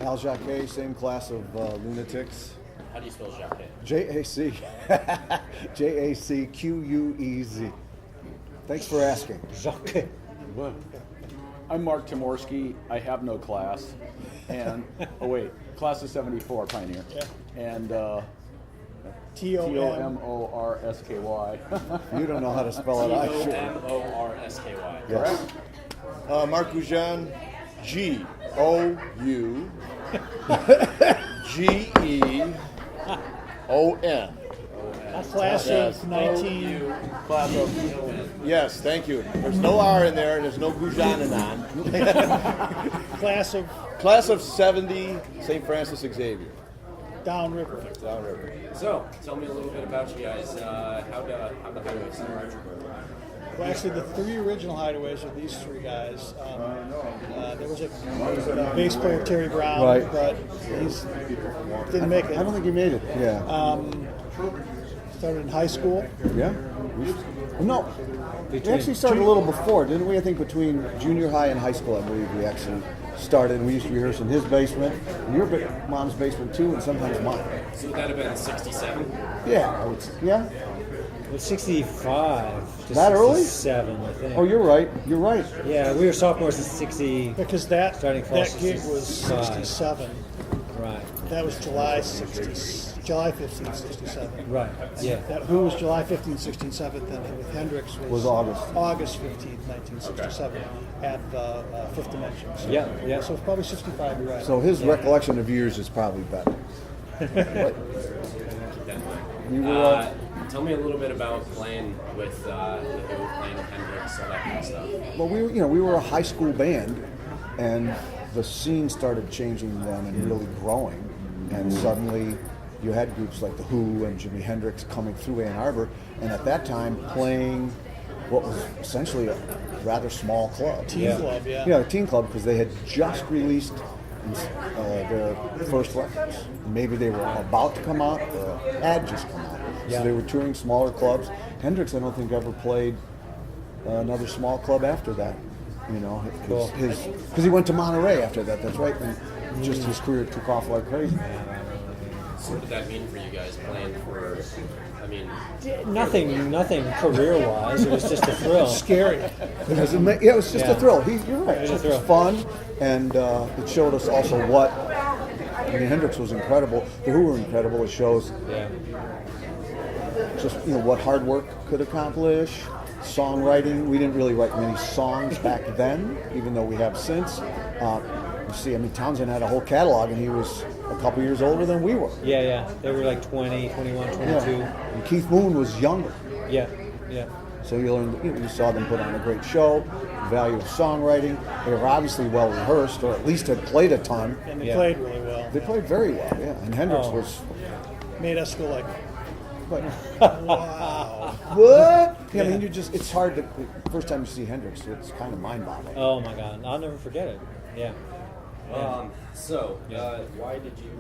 Al Jacquez, same class of lunatics. How do you spell Jacquez? J-A-C. J-A-C-Q-U-E-Z. Thanks for asking. Jacquez. What? I'm Mark Tomorsky. I have no class. And, class of 74, Pioneer. Yeah. And T-O-M-O-R-S-K-Y. You don't know how to spell it, I should. Tomorsky. Yes. Mark Gougeon, Gougeon. Class of 19. Class of. Yes, thank you. There's no R in there, and there's no Gougeon on. Class of 70, St. Francis Xavier. Downriver. Downriver. So, tell me a little bit about you guys. How the Hideaways start? Well, actually, the three original Hideaways are these three guys. There was a bass player, Terry Brown, Right. but he didn't make it. I don't think he made it. Yeah. Started in high school. Yeah? No. We actually started a little before, didn't we? I think between junior high and high school, I believe we actually started. We used to rehearse in his basement, in your mom's basement too, and sometimes mine. So would that have been 67? Yeah. I would say, yeah? It was 65. to That early? 67, I think. Oh, you're right. You're right. Yeah, we were sophomores in 60. Because that Starting class gig was was 67. Right. That was July 15, 67. Right. Yeah. That Who was July 15, 67, and with Hendrix Was August. August 15, 1967 at Fifth Dimension. So, Yeah, yeah. So it's probably 65, you're right. So his recollection of years is probably better. We were, Tell me a little bit about playing with the Who, playing with Hendrix, all that kind of stuff. well, we were a high school band, and the scene started changing then and really growing. And suddenly, you had groups like the Who and Jimi Hendrix coming through Ann Arbor, and at that time playing what was essentially a rather small club. Teen Club, yeah. Yeah, a teen club, because they had just released their first records. Maybe they were about to come out, or had just come out. Yeah. So they were touring smaller clubs. Hendrix, I don't think, ever played another small club after that. You know, Cool. because he went to Monterey after that. That's right, and just his career took off like crazy. So what did that mean for you guys playing for, Nothing career-wise. It was just a thrill. Scary. It was just a thrill. You're right. It was a It was thrill. fun, and it showed us also what. I mean, Hendrix was incredible. The Who were incredible. It shows Yeah. just what hard work could accomplish. Songwriting. We didn't really write many songs back then, even though we have since. You see, I mean, Townsend had a whole catalog, and he was a couple years older than we were. Yeah, yeah. They were like 20, 21, 22. Yeah. And Keith Moon was younger. Yeah, yeah. So you learned, you saw them put on a great show, the value of songwriting. They were obviously well rehearsed, or at least had played a ton. And they Yeah. played really well. They played very well, yeah. And Hendrix Oh. was, Made us go like, but wow. what? Yeah, I mean, it's hard to, first time you see Hendrix, it's kind of mind-boggling. Oh my God, I'll never forget it. Yeah. why did you,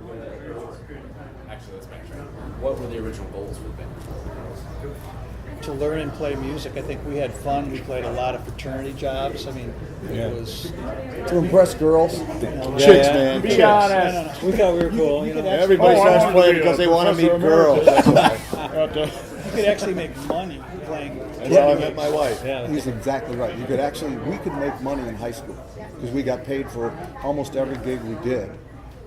actually let's backtrack. What were the original goals for the band? To learn and play music. I think we had fun. We played a lot of fraternity jobs. I mean, it was... To impress girls. Chicks, yeah. man. Be Chicks. honest. We thought we were cool, you know. Everybody starts playing because they want to meet girls. That's You could actually make money playing. how I met my wife. Yeah. He's exactly right. We could make money in high school because we got paid for almost every gig we did.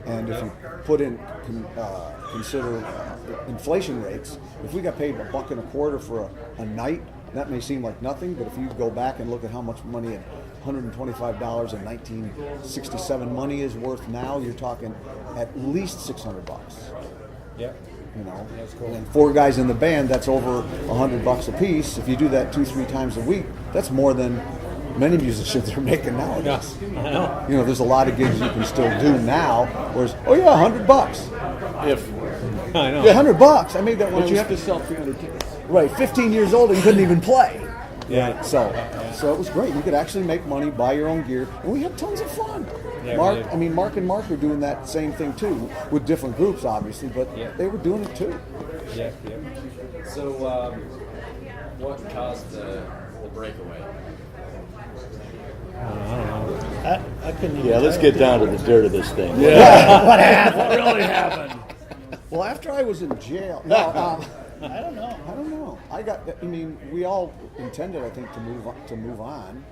And if you put in, consider inflation rates, if we got paid $1.25 for a night, that may seem like nothing, but if you go back and look at how much money $125 in 1967 money is worth now, you're talking at least $600. Yeah. You know, That's cool. and 4 guys in the band, that's over $100 a piece. If you do that 2-3 times a week, that's more than many musicians are making nowadays. I know. You know, there's a lot of gigs you can still do now. Whereas, oh yeah, $100. If I know. Yeah, $100. I made that one. But you have to sell 300 tickets. Right, 15 years old and you couldn't even play. Yeah. So it was great. You could actually make money, buy your own gear, and we had tons of fun. Yeah, Mark, we did. I mean, Mark and Mark were doing that same thing too, with different groups, obviously, but Yeah. they were doing it too. Yeah, yeah. So, what caused the breakaway? I don't know. I couldn't even Yeah, let's tell you. get down to the dirt of this thing. What really happened? Well, after I was in jail, no, I don't know. I don't know. I mean, we all intended, I think, to move on.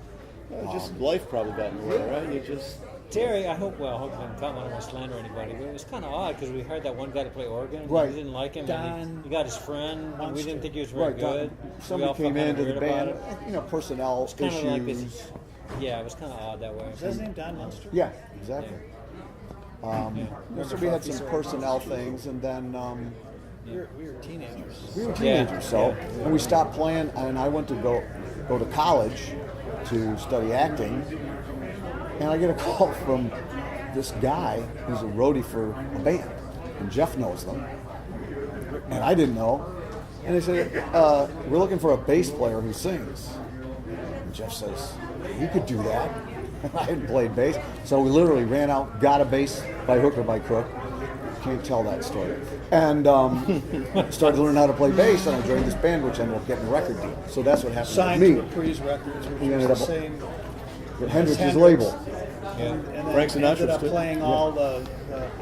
Just life probably got in the way, right? You just Terry, I hope I'm not want to slander anybody, but it was kind of odd because we hired that one guy to play organ. And Right. We didn't like him. Don And he got his friend, and we didn't think he was very Right, good. somebody came into the band, personnel It's kind issues. of like this. Yeah, it was kind of odd that way. Is that his name Don Munster? Yeah, exactly. So we had some personnel things, and then We were teenagers. we were teenagers, so and we stopped playing. And I went to go to college to study acting, and I get a call from this guy who's a roadie for a band, and Jeff knows them, and I didn't know. And they said, "We're looking for a bass player who sings." And Jeff says, "You could do that." I hadn't played bass, so we literally ran out, got a bass by hook or by crook. Can't tell that story. And started to learn how to play bass, and I joined this band, which ended up getting a record deal. So that's what happened Signed with to me. Reprise Records, which He was ended the up same. with Hendrix's Hendrix. label. And then Frank Sinatra ended up too. playing all the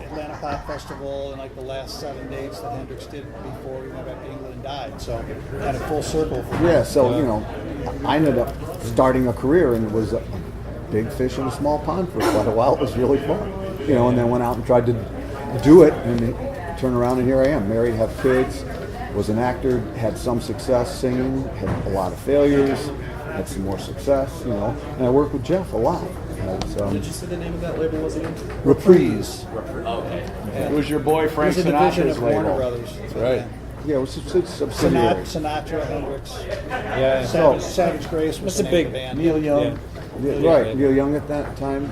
Atlanta Pop Festival and like the last 7 dates that Hendrix did before he went back to England and died. So had a full circle. Yeah, so I ended up starting a career, and it was a big fish in a small pond for quite a while. It was really fun, and then went out and tried to do it, and turn around, and here I am, married, have kids, was an actor, had some success singing, had a lot of failures, had some more success, and I worked with Jeff a lot. Did you say the name of that label was again? Reprise. Okay. It was your boy It Frank was a division Sinatra's of Warner label. Brothers. right. Yeah, it was a subsidiary. Sinatra, Hendrix, Yeah. Savage Grace was That's a the name of big the band. Neil Young. Yeah, right, Neil Young at that time.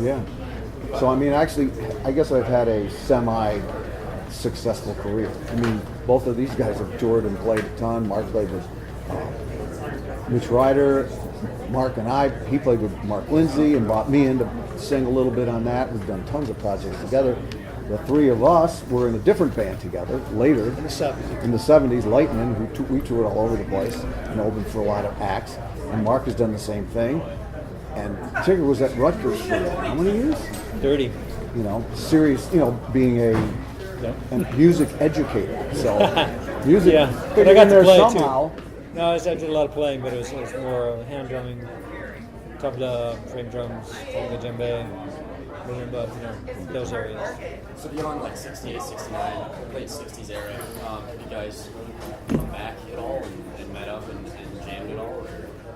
Yeah. So I mean, actually, I guess I've had a semi-successful career. I mean, both of these guys have toured and played a ton. Mark played with Mitch Ryder. Mark and he played with Mark Lindsay and brought me in to sing a little bit on that. We've done tons of projects together. The three of us were in a different band together later. In the 70s. In the 70s, Lightning, we toured all over the place and opened for a lot of acts. And Mark has done the same thing. And Tigger was at Rutgers for how many years? 30. Serious, being a music educator. So music, Yeah, fit but I in got to there play somehow. too. No, I did a lot of playing, but it was more hand drumming, tabla, frame drums, the djembe, marimba, those areas. So beyond like 68, 69, late 60s era, have you guys come back at all and met up and jammed at all? Or?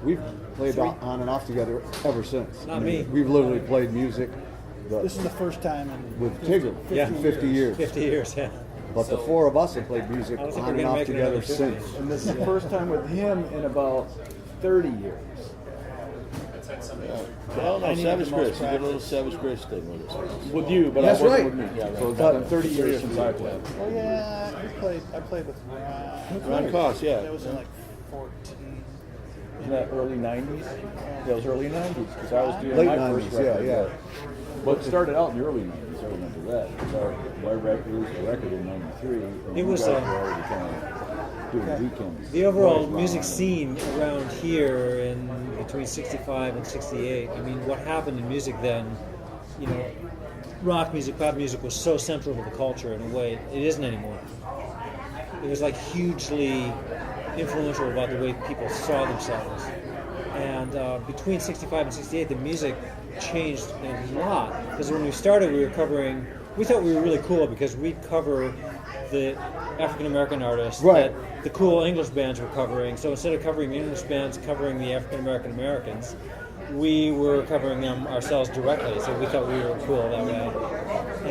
We've played on and off together ever since. Not me. We've literally played music This is the first time in with Tigger Yeah. 50 years. 50 years, yeah. But the four of us have played music I don't think on we're and gonna off make it together another 50. since. And this is the first time with him in about 30 years. Well, no, I needed Savage the most Grace. You did a little practice. Savage Grace thing with us. With you, but That's I wasn't right. with me. Yeah, right. So it's been 30 years since I played. Oh yeah, I played with Ron. Ron Koss, yeah. That was in like 14. Isn't that early 90s? That was early 90s because I was doing Late my 90s, first record. yeah. But it started out in the early 90s, I remember that. So I released a record in 93. And It you was, guys were already kind of doing weekends. The overall Right, music right. scene around here in between 65 and 68, I mean, what happened in music then, rock music, pop music was so central to the culture in a way it isn't anymore. It was like hugely influential about the way people saw themselves. And between 65 and 68, the music changed a lot. Because when we started, we thought we were really cool because we'd cover the African American artists Right. that the cool English bands were covering. So instead of covering the English bands covering the African American Americans, we were covering them ourselves directly. So we thought we were cool that way.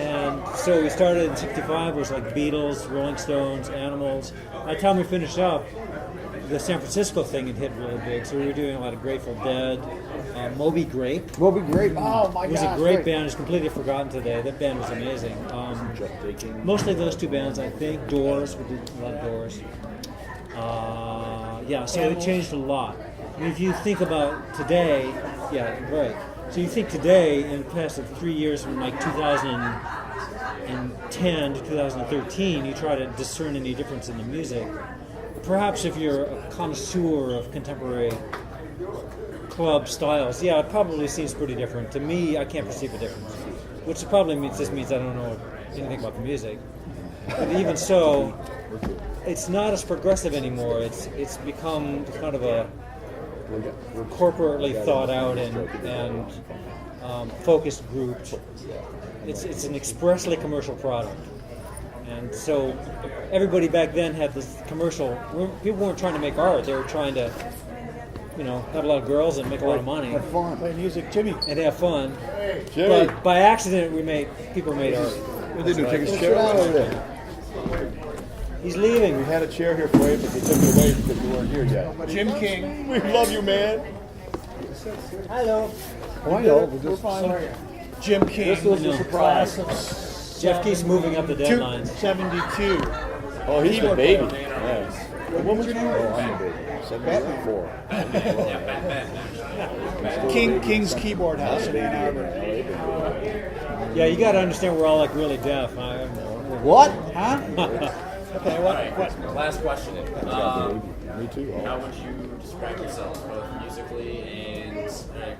And so we started in 65. It was like Beatles, Rolling Stones, Animals. By the time we finished up, the San Francisco thing had hit really big. So we were doing a lot of Grateful Dead, Moby Grape. Will be great. Oh my It was gosh, a great right. band. It's completely forgotten today. That band was amazing. Taking Mostly those two bands, I think. Doors, we did a lot of Doors. So it changed a lot. I mean, if you think about today, yeah, right. So you think today, in the past 3 years from like 2010 to 2013, you try to discern any difference in the music. Perhaps if you're a connoisseur of contemporary club styles, yeah, it probably seems pretty different. To me, I can't perceive a difference, which probably just means I don't know anything about the music. But even so, it's not as progressive anymore. It's become kind of a corporately thought out and focused group. It's an expressly commercial product. And so everybody back then had this commercial. People weren't trying to make art; they were trying to, have a lot of girls and make a lot of money Have fun. Play music, Jimmy. and have fun. Jimmy. But by accident, people made art. What did they do? Take his chair out over there. He's leaving. We had a chair here for you, but they took it away because you weren't here yet. Jim King. We love you, man. Hello. Oh, I know. We're fine. Jim King. This was a No. surprise. Jeff keeps moving up the deadlines. 72. Oh, he's the Keyboard baby. player. Yes. What was your name? Oh, I'm the baby. 74. King's Keyboard House in Ann Arbor. Yeah, you got to understand we're all like really deaf. What? Huh? Okay, what? Last question. Me too. How would you describe yourselves, both musically and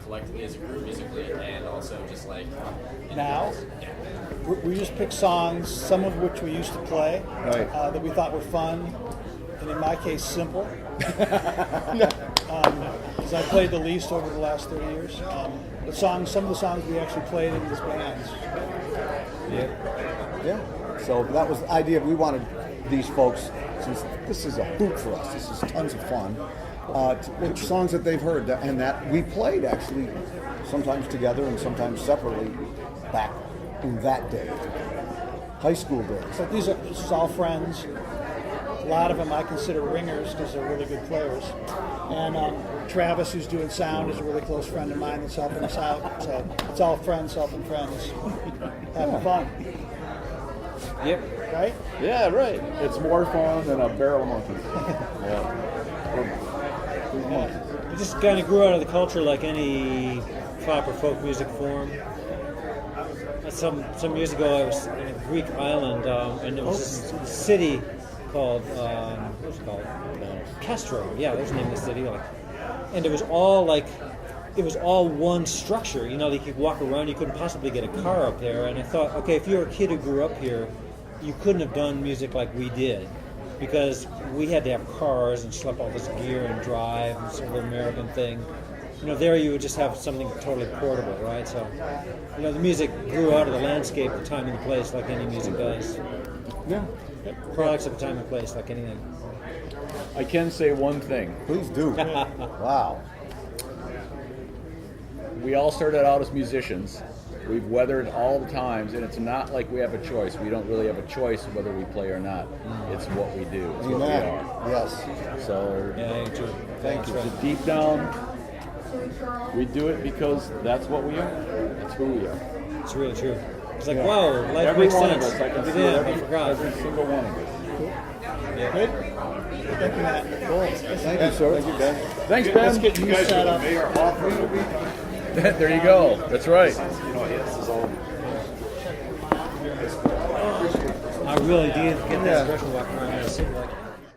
collectively as a group musically, and also just like Now, we just pick songs, some of which we used to play, Right. that we thought were fun, and in my case, simple. Because I played the least over the last 30 years. Some of the songs we actually played in these bands. Yeah. So that was the idea. We wanted these folks, since this is a hoot for us, this is tons of fun, to songs that they've heard and that we played actually sometimes together and sometimes separately back in that day, high school days. So this is all friends. A lot of them I consider ringers because they're really good players. And Travis, who's doing sound, is a really close friend of mine that's helping us out. So it's all friends helping friends, having fun, Yep. right? Yeah, right. It's more fun than a barrel of monkeys. It just kind of grew out of the culture like any pop or folk music form. Some years ago, I was in a Greek island, and there was this city called what was it called? Castro. Yeah, that was the name of the city. And it was all one structure. You could walk around. You couldn't possibly get a car up there. And I thought, okay, if you're a kid who grew up here, you couldn't have done music like we did, because we had to have cars and schlep all this gear and drive and sort of American thing. There you would just have something totally portable, right? So, the music grew out of the landscape, the time and the place, like any music does. Yeah. Products of the time and place, like anything. I can say one thing. Please do. Wow. We all started out as musicians. We've weathered all the times, and it's not like we have a choice. We don't really have a choice whether we play or not. It's what we do. It's what we Amen. are. Yes. So Yeah, true. Thank you. deep down, we do it because that's what we are. That's who we are. It's really true. It's like, whoa, life Every makes one sense. of us, I can see Yeah, it. I forgot. Every single one of us. Good? Thank you, Matt. Thank you, sir. Thank you, Ben. Thanks, Let's Ben. get you set up. There you go. That's right. I really did get that impression walking around in the city like,